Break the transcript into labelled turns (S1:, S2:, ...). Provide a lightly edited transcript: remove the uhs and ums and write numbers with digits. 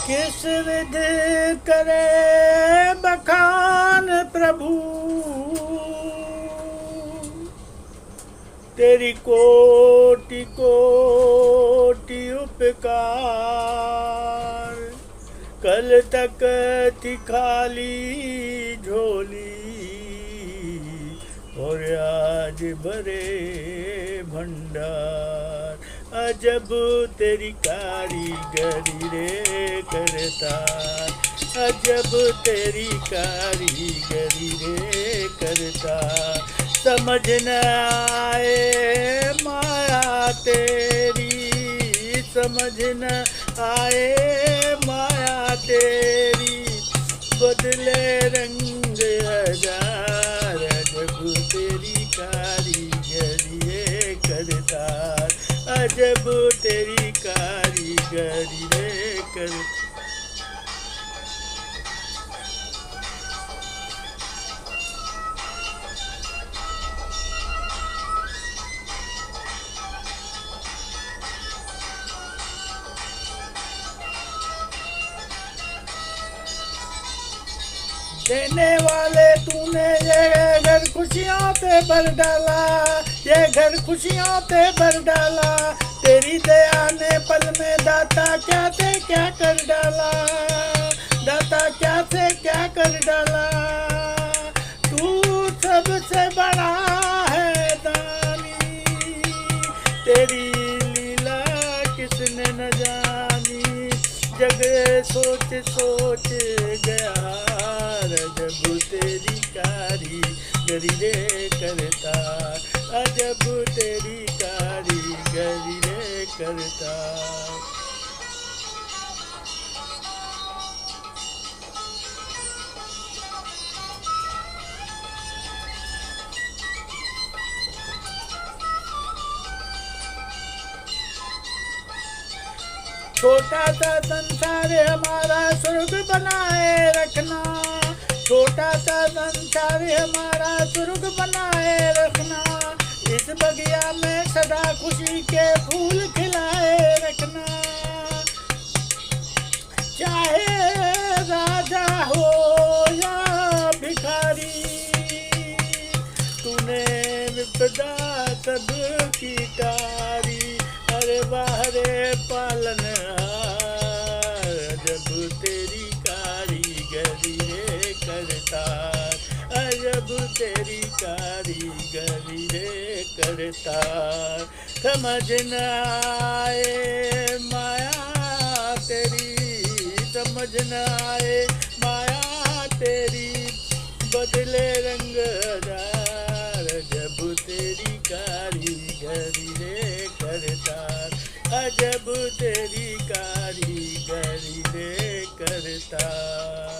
S1: किस विधि करे बखान प्रभु, तेरी कोटि कोटि उपकार। कल तक थी खाली झोली और आज भरे भंडार। अजब तेरी कारीगरी रे करतार, अजब तेरी कारीगरी रे करतार। समझ न आए माया तेरी, समझ न आए माया तेरी। बदले रंग हजार, अजब तेरी कारीगरी रे करतार, अजब तेरी कारीगरी रे करतार। देने वाले तूने ये घर खुशियों पे भर डाला, ये घर खुशियों पे भर डाला। तेरी दया ने पल में दाता क्या से क्या कर डाला, दाता क्या से क्या कर डाला। तू सबसे बड़ा है दानी, तेरी लीला किसने न जानी। जग सोच सोच गया, अजब तेरी कारीगरी रे करतार, अजब तेरी कारीगरी रे करतार। छोटा सा संसार हमारा स्वर्ग बनाए रखना, छोटा सा संसार हमारा स्वर्ग बनाए रखना। इस बगिया में सदा खुशी के फूल खिलाए रखना। चाहे राजा हो या भिखारी, तूने विपदा सबकी टारी। अरे बाहरे पालनहार, अजब तेरी कारीगरी रे करतार, अजब तेरी कारीगरी रे करतार। समझ न आए माया तेरी, समझ न आए माया तेरी। बदले रंग हजार, अजब तेरी कारीगरी रे करतार, अजब तेरी कारीगरी रे करतार।